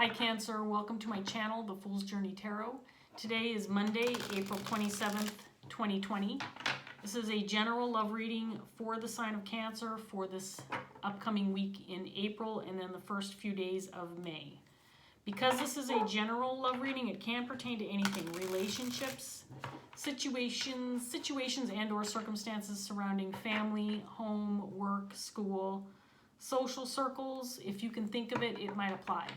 Hi Cancer, welcome to my channel, The Fool's Journey Tarot. Today is Monday, April 27th, 2020. This is a general love reading for the sign of Cancer for this upcoming week in April and then the first few days of May. Because this is a general love reading, it can pertain to anything, relationships, situations and or circumstances surrounding family, home, work, school, social circles. If you can think of it, it might apply.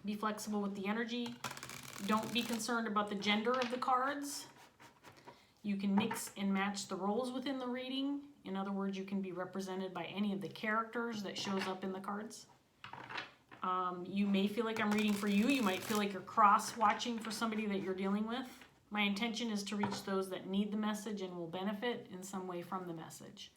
Be flexible with the energy. Don't be concerned about the gender of the cards. You can mix and match the roles within the reading. In other words, you can be represented by any of the characters that shows up in the cards. You may feel like I'm reading for you. You might feel like you're cross-watching for somebody that you're dealing with. My intention is to reach those that need the message and will benefit in some way from the message.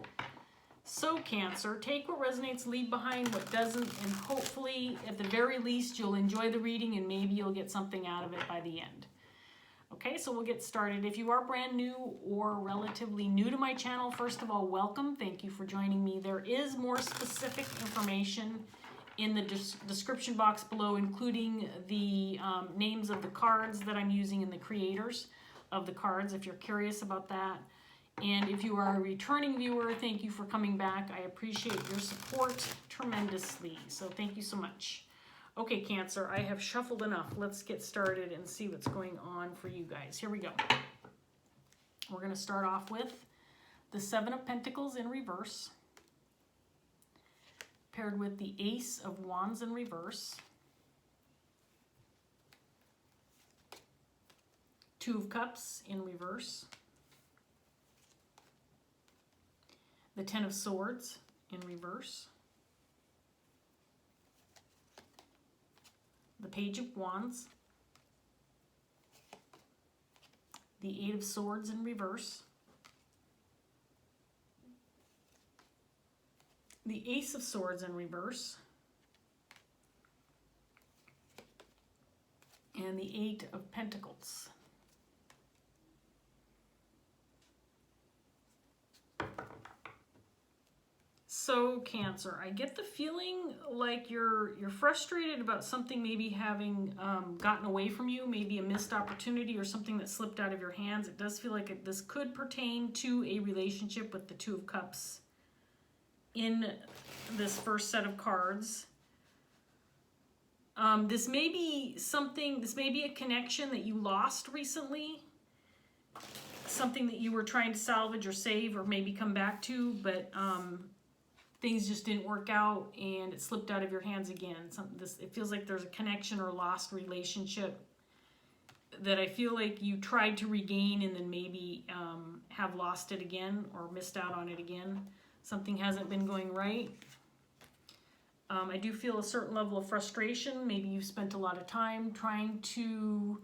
So Cancer, take what resonates, leave behind what doesn't, and hopefully, at the very least, you'll enjoy the reading and maybe you'll get something out of it by the end. Okay, so we'll get started. If you are brand new or relatively new to my channel, first of all, welcome. Thank you for joining me. There is more specific information in the description box below, including the names of the cards that I'm using and the creators of the cards, if you're curious about that. And if you are a returning viewer, thank you for coming back. I appreciate your support tremendously. So thank you so much. Okay, Cancer, I have shuffled enough. Let's get started and see what's going on for you guys. Here we go. We're going to start off with the Seven of Pentacles in reverse, paired with the Ace of Wands in reverse, Two of Cups in reverse, the Ten of Swords in reverse, the Page of Wands, the Eight of Swords in reverse, the Ace of Swords in reverse, and the Eight of Pentacles. So Cancer, I get the feeling like you're frustrated about something maybe having gotten away from you, maybe a missed opportunity or something that slipped out of your hands. It does feel like this could pertain to a relationship with the Two of Cups in this first set of cards. This may be a connection that you lost recently, something that you were trying to salvage or save or maybe come back to, but things just didn't work out and it slipped out of your hands again. It feels like there's a connection or lost relationship that I feel like you tried to regain and then maybe have lost it again or missed out on it again. Something hasn't been going right. I do feel a certain level of frustration. Maybe you've spent a lot of time trying to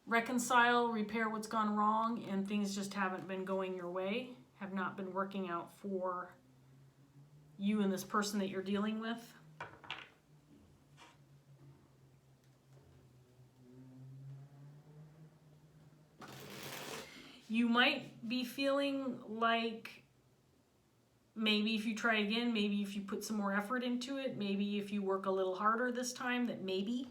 reconcile, repair what's gone wrong, and things just haven't been going your way, have not been working out for you and this person that you're dealing with. You might be feeling like maybe if you try again, maybe if you put some more effort into it, maybe if you work a little harder this time, that maybe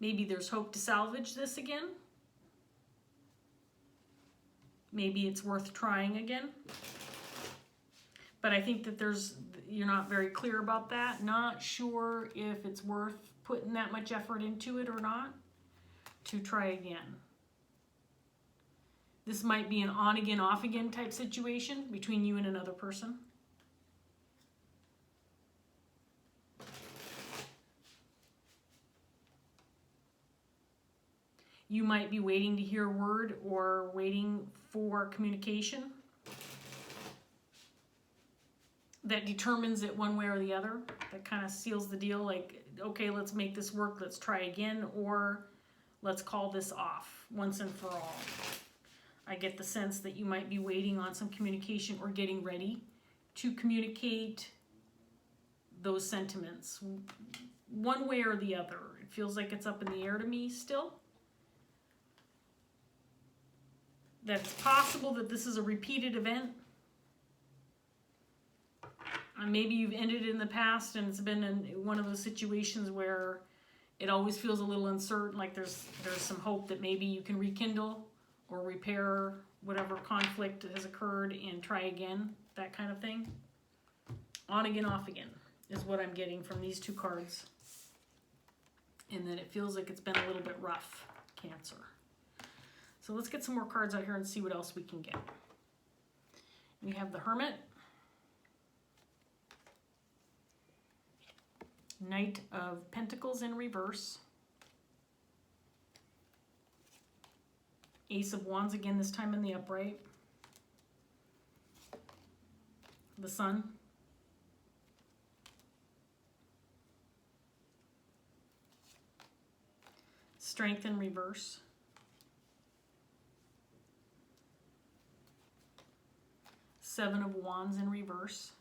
there's hope to salvage this again. Maybe it's worth trying again. But I think that you're not very clear about that. Not sure if it's worth putting that much effort into it or not to try again. This might be an on again, off again type situation between you and another person. You might be waiting to hear word or waiting for communication that determines it one way or the other, that kind of seals the deal, like, okay, let's make this work, let's try again, or let's call this off once and for all. I get the sense that you might be waiting on some communication or getting ready to communicate those sentiments one way or the other. It feels like it's up in the air to me still. That it's possible that this is a repeated event. maybe you've ended it in the past and it's been in one of those situations where it always feels a little uncertain, like there's some hope that maybe you can rekindle or repair whatever conflict has occurred and try again, that kind of thing. On again, off again is what I'm getting from these two cards. And then it feels like it's been a little bit rough, Cancer. So let's get some more cards out here and see what else we can get. We have the Hermit, Knight of Pentacles in reverse, Ace of Wands again, this time in the upright, the Sun, Strength in reverse, Seven of Wands in reverse,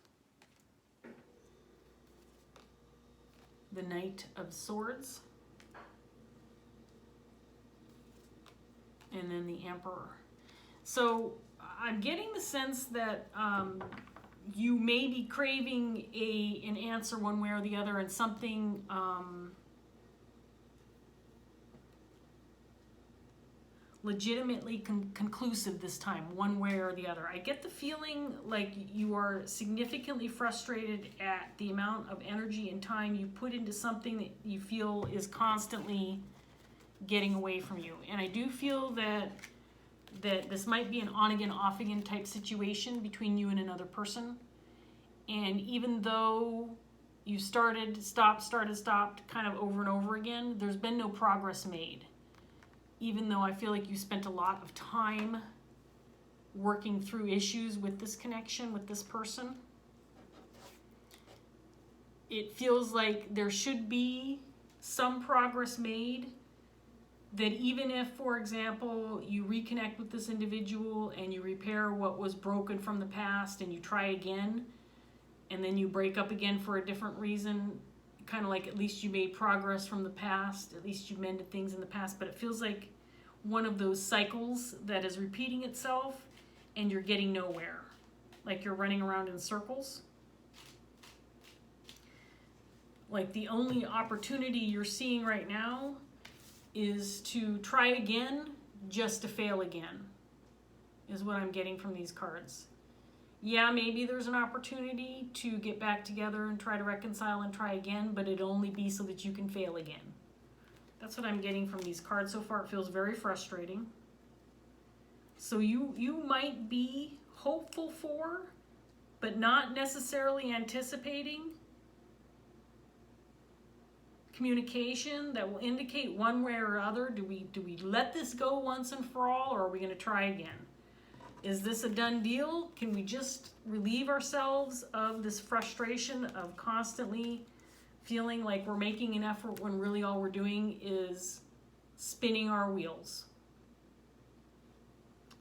the Knight of Swords, and then the Emperor. So I'm getting the sense that you may be craving an answer one way or the other, and something legitimately conclusive this time, one way or the other. I get the feeling like you are significantly frustrated at the amount of energy and time you put into something that you feel is constantly getting away from you. And I do feel that this might be an on-again, off-again type situation between you and another person. And even though you started, stopped kind of over and over again, there's been no progress made. Even though I feel like you spent a lot of time working through issues with this connection, with this person. It feels like there should be some progress made, that even if, for example, you reconnect with this individual and you repair what was broken from the past and you try again, and then you break up again for a different reason, kind of like at least you made progress from the past, at least you mended things in the past, but it feels like one of those cycles that is repeating itself and you're getting nowhere. Like you're running around in circles. Like the only opportunity you're seeing right now is to try again just to fail again, is what I'm getting from these cards. Yeah, maybe there's an opportunity to get back together and try to reconcile and try again, but it'll only be so that you can fail again. That's what I'm getting from these cards so far. It feels very frustrating. So you might be hopeful for, but not necessarily anticipating communication that will indicate one way or other. Do we let this go once and for all, or are we going to try again? Is this a done deal? Can we just relieve ourselves of this frustration of constantly feeling like we're making an effort when really all we're doing is spinning our wheels?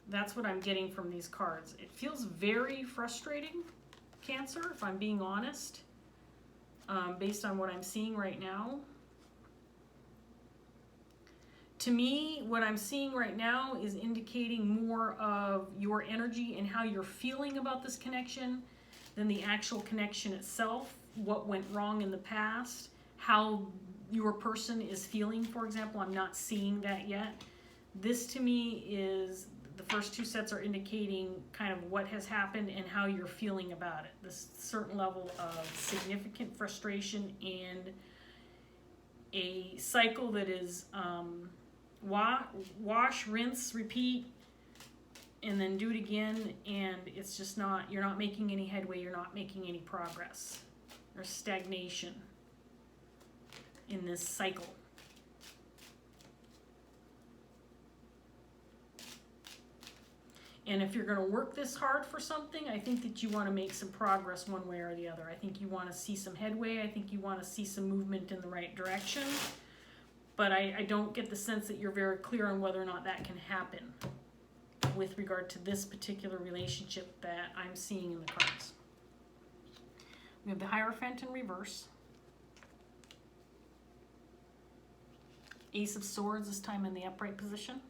That's what I'm getting from these cards. It feels very frustrating, Cancer, if I'm being honest, based on what I'm seeing right now. To me, what I'm seeing right now is indicating more of your energy and how you're feeling about this connection than the actual connection itself, what went wrong in the past, how your person is feeling, for example. I'm not seeing that yet. This to me is, the first two sets are indicating kind of what has happened and how you're feeling about it. This certain level of significant frustration and a cycle that is wash, rinse, repeat, and then do it again, and it's just not, you're not making any headway, you're not making any progress. There's stagnation in this cycle. And if you're going to work this hard for something, I think that you want to make some progress one way or the other. I think you want to see some headway. I think you want to see some movement in the right direction. But I don't get the sense that you're very clear on whether or not that can happen with regard to this particular relationship that I'm seeing in the cards. We have the Hierophant in reverse. Ace of Swords, this time in the upright position.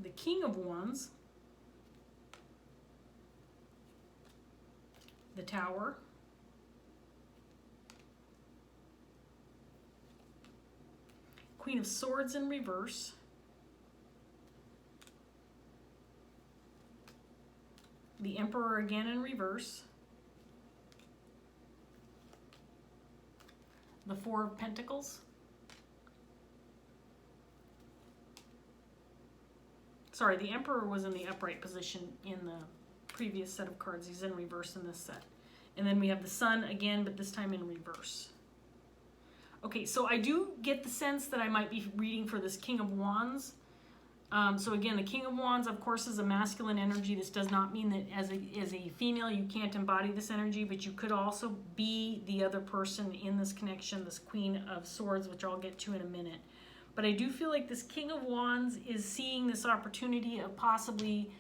The King of Wands the Tower, Queen of Swords in reverse, the Emperor again in reverse, the Four of Pentacles, sorry, the Emperor was in the upright position in the previous set of cards. He's in reverse in this set. And then we have the Sun again, but this time in reverse. Okay, so I do get the sense that I might be reading for this King of Wands. So again, the King of Wands, of course, is a masculine energy. This does not mean that as a female you can't embody this energy, but you could also be the other person in this connection, this Queen of Swords, which I'll get to in a minute. But I do feel like this King of Wands is seeing this opportunity of possibly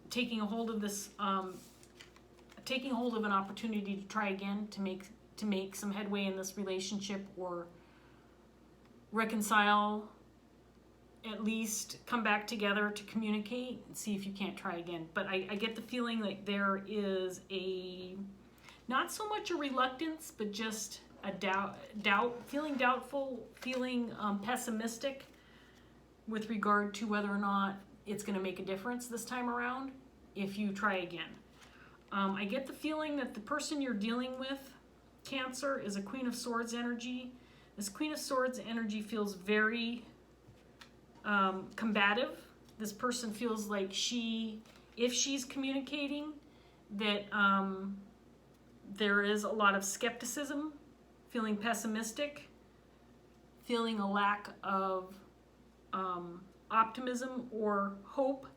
taking a hold of this, taking hold of an opportunity to try again, to make some headway in this relationship, or reconcile, at least come back together to communicate and see if you can't try again. But I get the feeling like there is a, not so much a reluctance, but just a doubt, feeling doubtful, feeling pessimistic with regard to whether or not it's going to make a difference this time around if you try again. I get the feeling that the person you're dealing with, Cancer, is a Queen of Swords energy. This Queen of Swords energy feels very combative. This person feels like if she's communicating, that there is a lot of skepticism, feeling pessimistic, feeling a lack of optimism or hope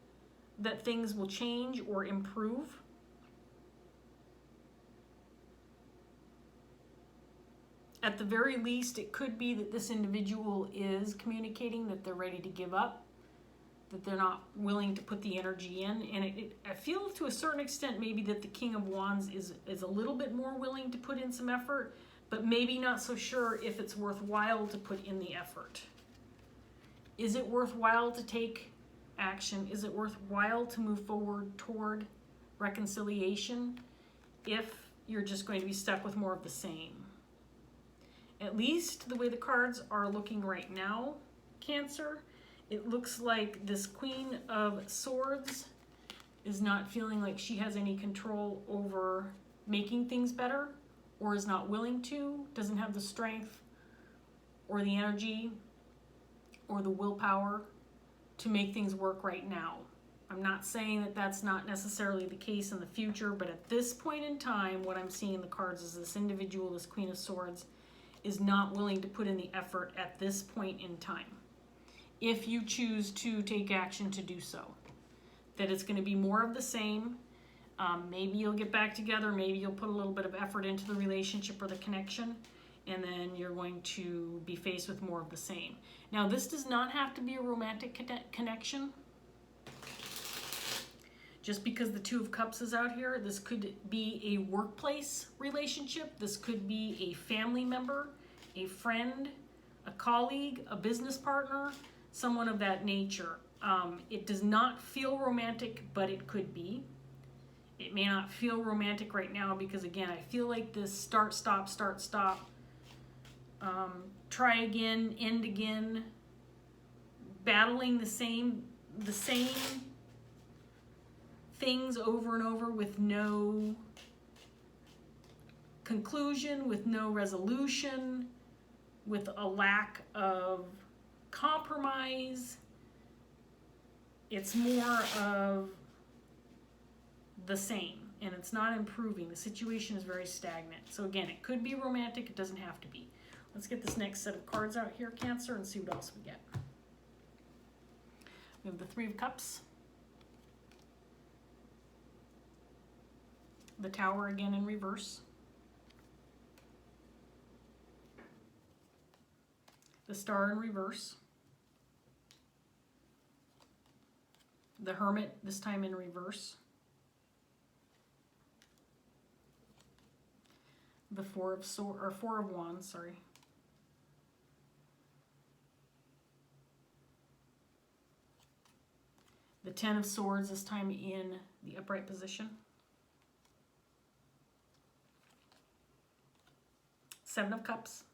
that things will change or improve. At the very least, it could be that this individual is communicating that they're ready to give up, that they're not willing to put the energy in. And I feel to a certain extent maybe that the King of Wands is a little bit more willing to put in some effort, but maybe not so sure if it's worthwhile to put in the effort. Is it worthwhile to take action? Is it worthwhile to move forward toward reconciliation if you're just going to be stuck with more of the same? At least the way the cards are looking right now, Cancer, it looks like this Queen of Swords is not feeling like she has any control over making things better, or is not willing to, doesn't have the strength or the energy or the willpower to make things work right now. I'm not saying that that's not necessarily the case in the future, but at this point in time, what I'm seeing in the cards is this individual, this Queen of Swords, is not willing to put in the effort at this point in time. If you choose to take action to do so, that it's going to be more of the same. Maybe you'll get back together, maybe you'll put a little bit of effort into the relationship or the connection, and then you're going to be faced with more of the same. Now, this does not have to be a romantic connection. Just because the Two of Cups is out here, this could be a workplace relationship. This could be a family member, a friend, a colleague, a business partner, someone of that nature. It does not feel romantic, but it could be. It may not feel romantic right now because, again, I feel like this start, stop, try again, end again, battling the same things over and over with no conclusion, with no resolution, with a lack of compromise. It's more of the same, and it's not improving. The situation is very stagnant. So again, it could be romantic, it doesn't have to be. Let's get this next set of cards out here, Cancer, and see what else we get. We have the Three of Cups, the Tower again in reverse, the Star in reverse, the Hermit, this time in reverse, the Four of Wands, sorry, the Ten of Swords, this time in the upright position, Seven of Cups.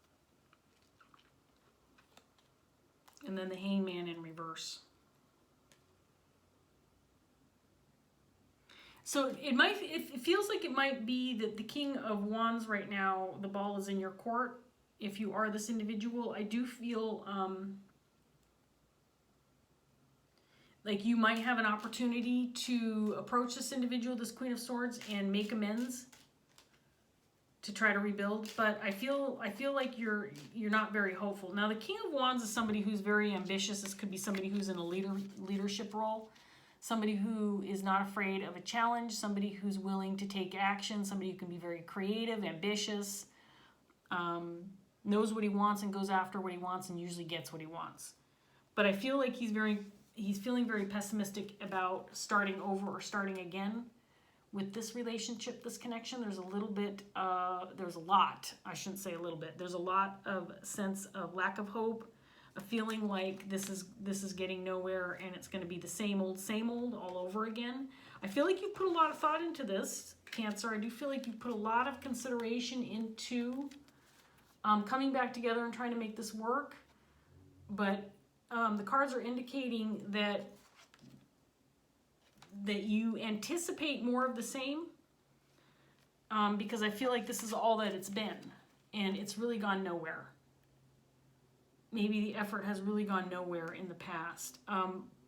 And then the Hangman in reverse. So it feels like it might be that the King of Wands right now, the ball is in your court. If you are this individual, I do feel like you might have an opportunity to approach this individual, this Queen of Swords, and make amends to try to rebuild. But I feel like you're not very hopeful. Now, the King of Wands is somebody who's very ambitious. This could be somebody who's in a leadership role, somebody who is not afraid of a challenge, somebody who's willing to take action, somebody who can be very creative, ambitious, knows what he wants and goes after what he wants and usually gets what he wants. But I feel like he's feeling very pessimistic about starting over or starting again with this relationship, this connection. There's a lot, I shouldn't say a little bit, there's a lot of sense of lack of hope, a feeling like this is getting nowhere and it's going to be the same old all over again. I feel like you put a lot of thought into this, Cancer. I do feel like you put a lot of consideration into coming back together and trying to make this work. But the cards are indicating that you anticipate more of the same, because I feel like this is all that it's been and it's really gone nowhere. Maybe the effort has really gone nowhere in the past.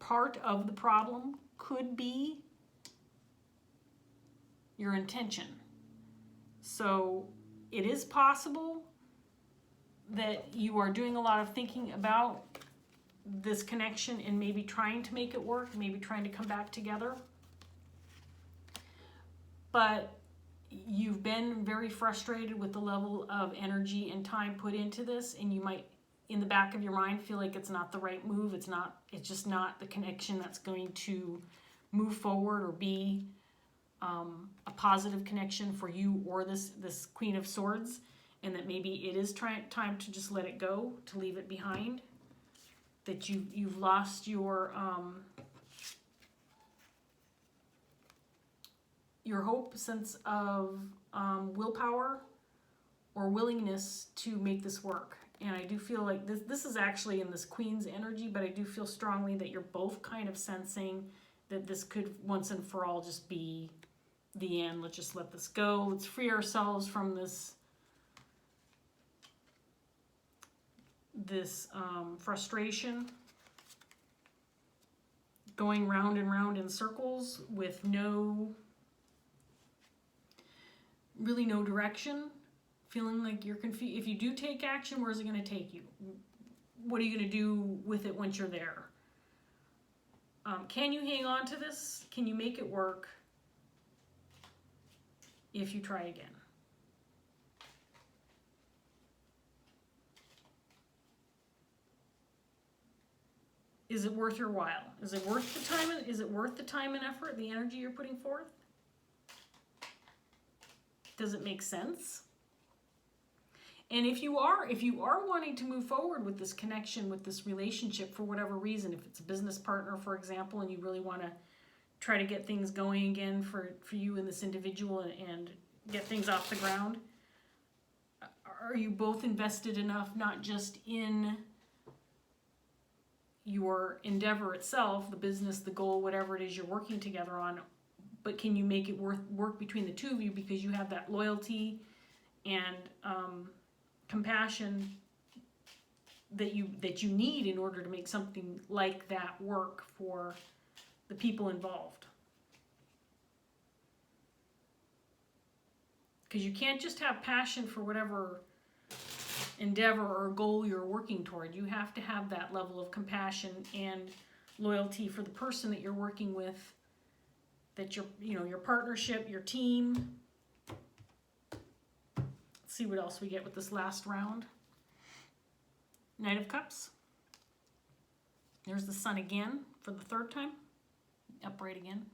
Part of the problem could be your intention. So it is possible that you are doing a lot of thinking about this connection and maybe trying to make it work, maybe trying to come back together. But you've been very frustrated with the level of energy and time put into this, and you might, in the back of your mind, feel like it's not the right move. It's just not the connection that's going to move forward or be a positive connection for you or this Queen of Swords, and that maybe it is time to just let it go, to leave it behind. That you've lost your hope, sense of willpower or willingness to make this work. And I do feel like this is actually in this Queen's energy, but I do feel strongly that you're both kind of sensing that this could once and for all just be the end. Let's just let this go. Let's free ourselves from this frustration, going round and round in circles with really no direction, feeling like you're confused. If you do take action, where's it going to take you? What are you going to do with it once you're there? Can you hang on to this? Can you make it work if you try again? Is it worth your while? Is it worth the time? Is it worth the time and effort, the energy you're putting forth? Does it make sense? And if you are wanting to move forward with this connection, with this relationship for whatever reason, if it's a business partner, for example, and you really want to try to get things going again for you and this individual and get things off the ground, are you both invested enough, not just in your endeavor itself, the business, the goal, whatever it is you're working together on, but can you make it work between the two of you, because you have that loyalty and compassion that you need in order to make something like that work for the people involved. Because you can't just have passion for whatever endeavor or goal you're working toward. You have to have that level of compassion and loyalty for the person that you're working with, that your partnership, your team. Let's see what else we get with this last round. Knight of Cups. There's the Sun again for the third time. Upright again.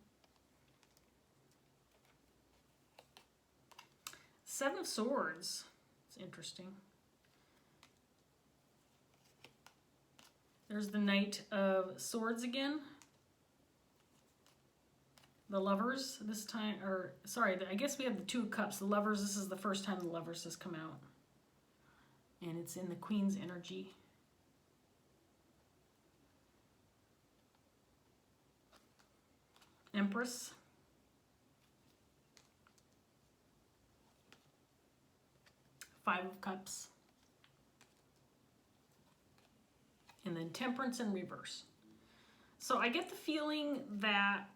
Seven of Swords. It's interesting. There's the Knight of Swords again. The Lovers this time, or sorry, I guess we have the Two of Cups. The Lovers, this is the first time the Lovers has come out. and it's in the Queen's energy. Empress. Five of Cups. And then Temperance in reverse. So I get the feeling that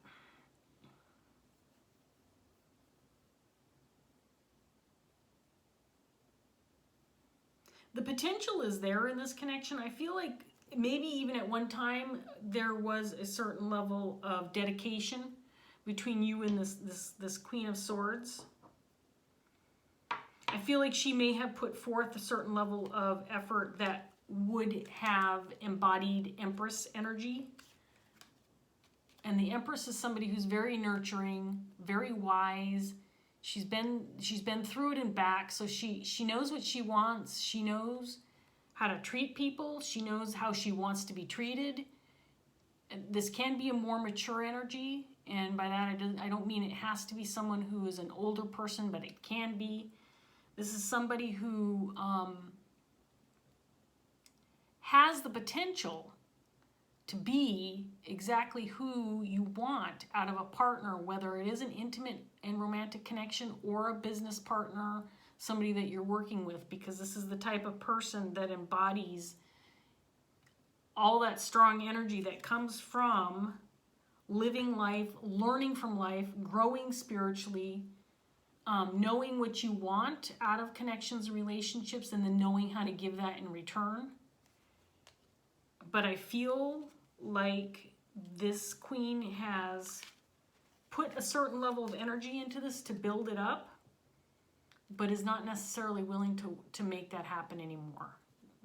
the potential is there in this connection. I feel like maybe even at one time there was a certain level of dedication between you and this Queen of Swords. I feel like she may have put forth a certain level of effort that would have embodied Empress energy. And the Empress is somebody who's very nurturing, very wise. She's been through it and back, so she knows what she wants. She knows how to treat people. She knows how she wants to be treated. And this can be a more mature energy, and by that I don't mean it has to be someone who is an older person, but it can be. This is somebody who has the potential to be exactly who you want out of a partner, whether it is an intimate and romantic connection or a business partner, somebody that you're working with, because this is the type of person that embodies all that strong energy that comes from living life, learning from life, growing spiritually, knowing what you want out of connections and relationships, and then knowing how to give that in return. But I feel like this Queen has put a certain level of energy into this to build it up, but is not necessarily willing to make that happen anymore.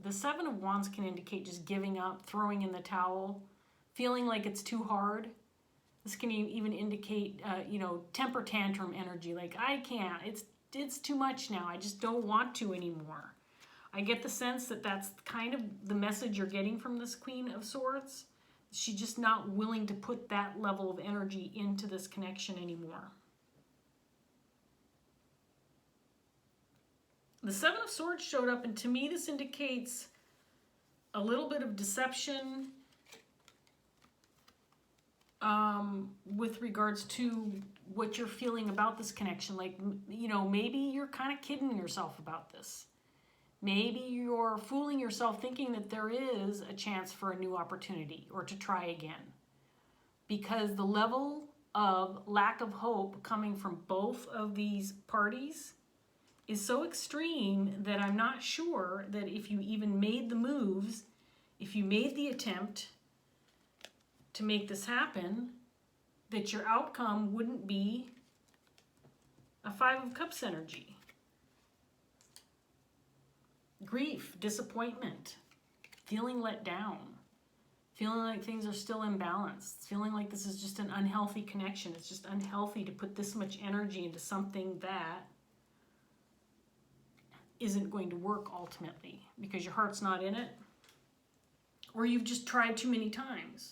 The Seven of Wands can indicate just giving up, throwing in the towel, feeling like it's too hard. This can even indicate, temper tantrum energy, like I can't, it's too much now, I just don't want to anymore. I get the sense that that's kind of the message you're getting from this Queen of Swords. She's just not willing to put that level of energy into this connection anymore. The Seven of Swords showed up, and to me this indicates a little bit of deception with regards to what you're feeling about this connection. Like, maybe you're kind of kidding yourself about this. Maybe you're fooling yourself thinking that there is a chance for a new opportunity or to try again. Because the level of lack of hope coming from both of these parties is so extreme that I'm not sure that if you even made the moves, if you made the attempt to make this happen, that your outcome wouldn't be a Five of Cups energy. Grief, disappointment, feeling let down, feeling like things are still imbalanced, feeling like this is just an unhealthy connection. It's just unhealthy to put this much energy into something that isn't going to work ultimately because your heart's not in it, or you've just tried too many times.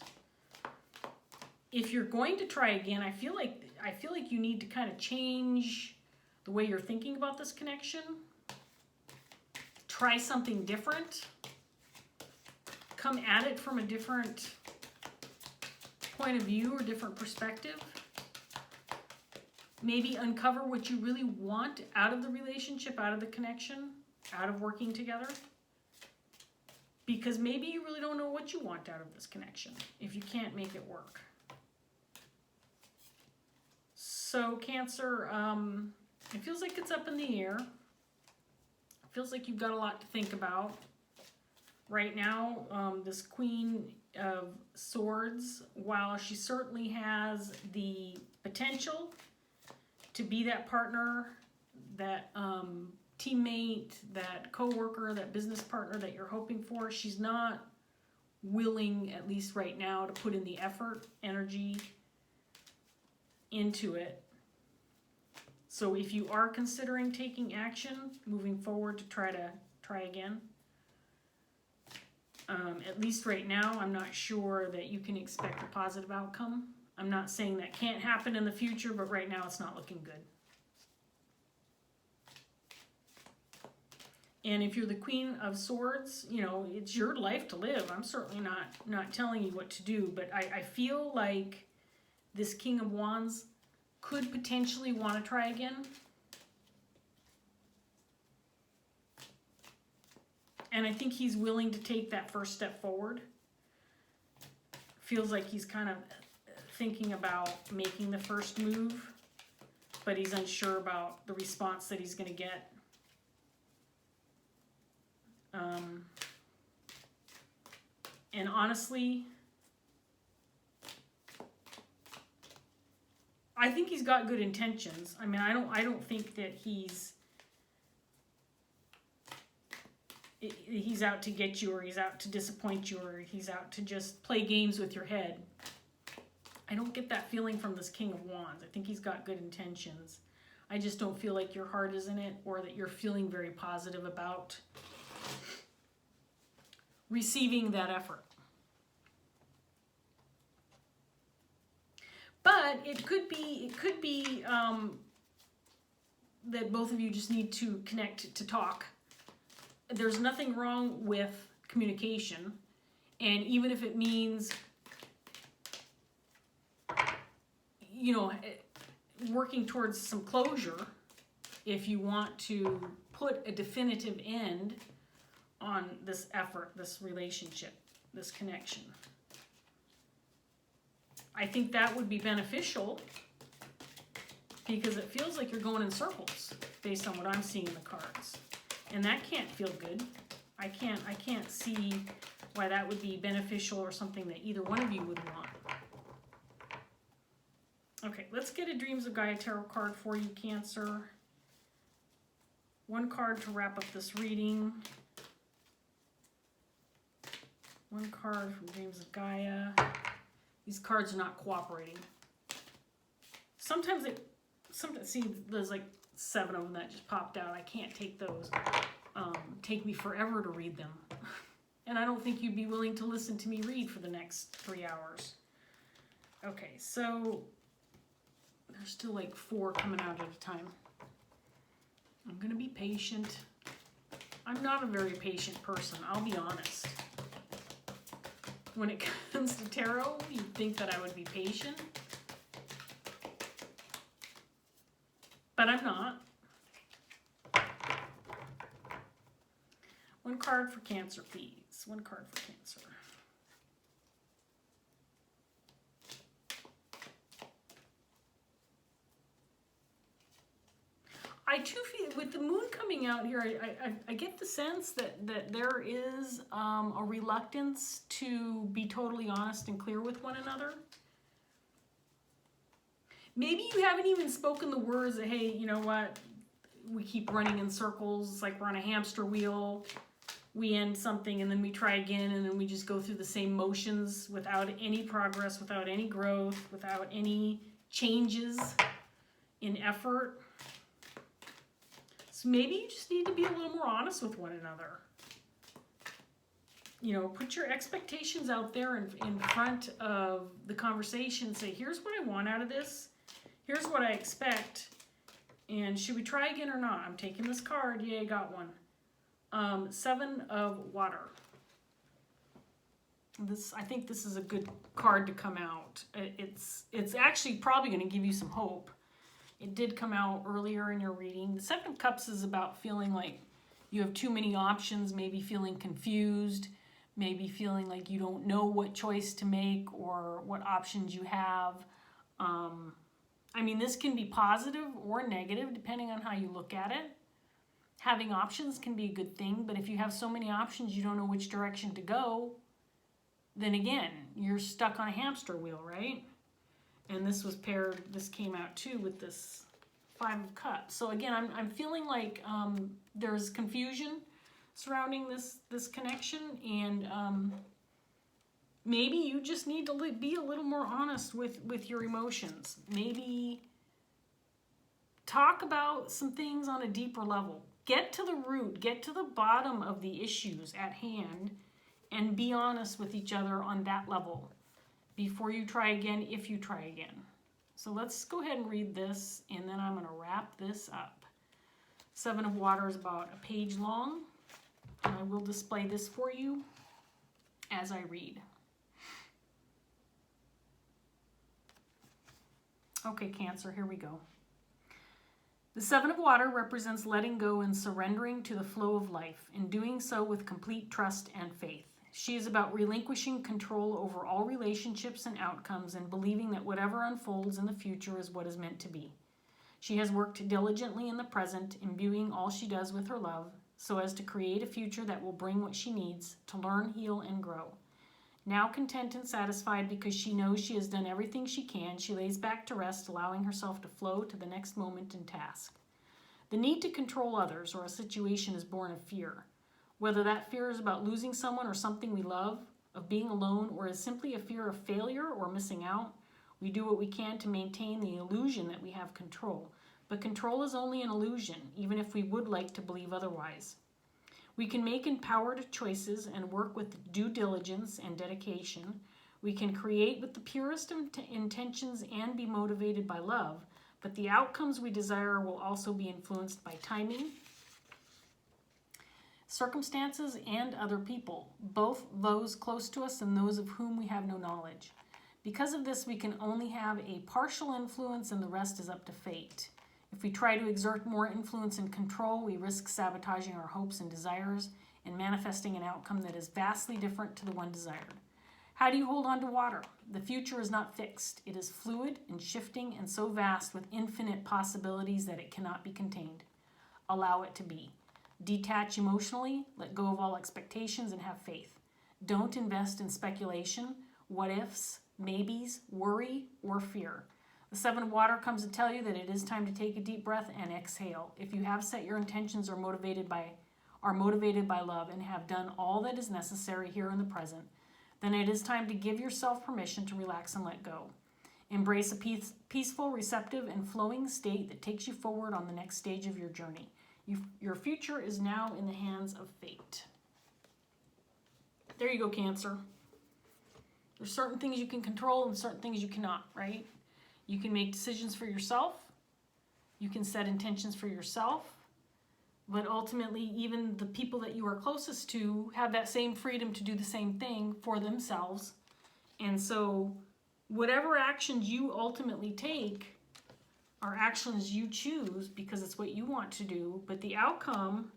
If you're going to try again, I feel like you need to kind of change the way you're thinking about this connection. Try something different. Come at it from a different point of view or different perspective. Maybe uncover what you really want out of the relationship, out of the connection, out of working together. Because maybe you really don't know what you want out of this connection if you can't make it work. So Cancer, it feels like it's up in the air. It feels like you've got a lot to think about. Right now, this Queen of Swords, while she certainly has the potential to be that partner, that teammate, that co-worker, that business partner that you're hoping for, she's not willing, at least right now, to put in the effort, energy into it. So if you are considering taking action, moving forward to try again, at least right now, I'm not sure that you can expect a positive outcome. I'm not saying that can't happen in the future, but right now it's not looking good. And if you're the Queen of Swords, you know, it's your life to live. I'm certainly not telling you what to do, but I feel like this King of Wands could potentially want to try again. And I think he's willing to take that first step forward. Feels like he's kind of thinking about making the first move, but he's unsure about the response that he's going to get. And honestly, I think he's got good intentions. I mean, I don't think that he's out to get you, or he's out to disappoint you, or he's out to just play games with your head. I don't get that feeling from this King of Wands. I think he's got good intentions. I just don't feel like your heart is in it, or that you're feeling very positive about receiving that effort. But it could be that both of you just need to connect to talk. There's nothing wrong with communication, and even if it means, you know, working towards some closure, if you want to put a definitive end on this effort, this relationship, this connection, I think that would be beneficial, because it feels like you're going in circles based on what I'm seeing in the cards. And that can't feel good. I can't see why that would be beneficial or something that either one of you would want. Okay, let's get a Dreams of Gaia tarot card for you, Cancer. One card to wrap up this reading. One card from Dreams of Gaia. These cards are not cooperating. Sometimes see, there's like 7 of them that just popped out. I can't take those. Take me forever to read them. And I don't think you'd be willing to listen to me read for the next 3 hours. Okay, so there's still like 4 coming out at a time. I'm gonna be patient. I'm not a very patient person, I'll be honest. When it comes to tarot, you'd think that I would be patient. But I'm not. One card for Cancer, please. One card for Cancer. I too feel, with the moon coming out here, I get the sense that there is a reluctance to be totally honest and clear with one another. Maybe you haven't even spoken the words that, hey, you know what, we keep running in circles, it's like we're on a hamster wheel. We end something and then we try again, and then we just go through the same motions without any progress, without any growth, without any changes in effort. So maybe you just need to be a little more honest with one another. You know, put your expectations out there in front of the conversation. Say, here's what I want out of this. Here's what I expect. And should we try again or not? I'm taking this card. Yay, I got one. 7 of Water. I think this is a good card to come out. It's actually probably going to give you some hope. It did come out earlier in your reading. The 7 of Cups is about feeling like you have too many options, maybe feeling confused, maybe feeling like you don't know what choice to make or what options you have. I mean, this can be positive or negative depending on how you look at it. Having options can be a good thing, but if you have so many options you don't know which direction to go, then again, you're stuck on a hamster wheel, right? And this came out too with this 5 of Cups. So again, I'm feeling like there's confusion surrounding this connection, and maybe you just need to be a little more honest with your emotions. Maybe talk about some things on a deeper level. Get to the root, get to the bottom of the issues at hand, and be honest with each other on that level before you try again, if you try again. So let's go ahead and read this, and then I'm going to wrap this up. 7 of Water is about a page long. And I will display this for you as I read. Okay, Cancer, here we go. The Seven of Water represents letting go and surrendering to the flow of life, and doing so with complete trust and faith. She is about relinquishing control over all relationships and outcomes and believing that whatever unfolds in the future is what is meant to be. She has worked diligently in the present, imbuing all she does with her love, so as to create a future that will bring what she needs to learn, heal, and grow. Now content and satisfied because she knows she has done everything she can, she lays back to rest, allowing herself to flow to the next moment and task. The need to control others or a situation is born of fear. Whether that fear is about losing someone or something we love, of being alone, or is simply a fear of failure or missing out, we do what we can to maintain the illusion that we have control. But control is only an illusion, even if we would like to believe otherwise. We can make empowered choices and work with due diligence and dedication. We can create with the purest intentions and be motivated by love, but the outcomes we desire will also be influenced by timing, circumstances, and other people, both those close to us and those of whom we have no knowledge. Because of this, we can only have a partial influence and the rest is up to fate. If we try to exert more influence and control, we risk sabotaging our hopes and desires and manifesting an outcome that is vastly different to the one desired. How do you hold on to water? The future is not fixed. It is fluid and shifting and so vast with infinite possibilities that it cannot be contained. Allow it to be. Detach emotionally, let go of all expectations, and have faith. Don't invest in speculation, what ifs, maybes, worry, or fear. The Seven of Water comes to tell you that it is time to take a deep breath and exhale. If you have set your intentions or motivated by love and have done all that is necessary here in the present, then it is time to give yourself permission to relax and let go. Embrace a peaceful, receptive, and flowing state that takes you forward on the next stage of your journey. Your future is now in the hands of fate. There you go, Cancer. There's certain things you can control and certain things you cannot, right? You can make decisions for yourself. You can set intentions for yourself. But ultimately, even the people that you are closest to have that same freedom to do the same thing for themselves. And so whatever actions you ultimately take are actions you choose because it's what you want to do. But the outcome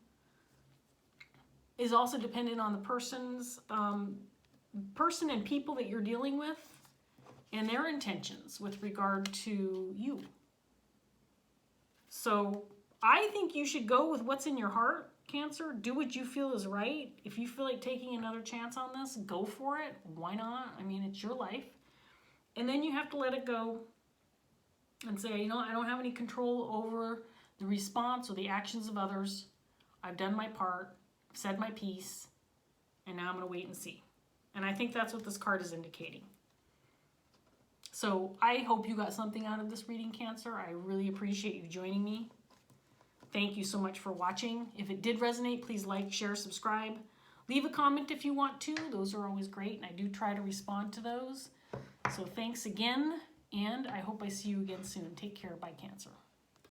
is also dependent on the person and people that you're dealing with and their intentions with regard to you. So I think you should go with what's in your heart, Cancer. Do what you feel is right. If you feel like taking another chance on this, go for it. Why not? I mean, it's your life. And then you have to let it go and say, you know, I don't have any control over the response or the actions of others. I've done my part, said my piece, and now I'm going to wait and see. And I think that's what this card is indicating. So I hope you got something out of this reading, Cancer. I really appreciate you joining me. Thank you so much for watching. If it did resonate, please like, share, subscribe. Leave a comment if you want to. Those are always great, and I do try to respond to those. So thanks again, and I hope I see you again soon. Take care. Bye, Cancer.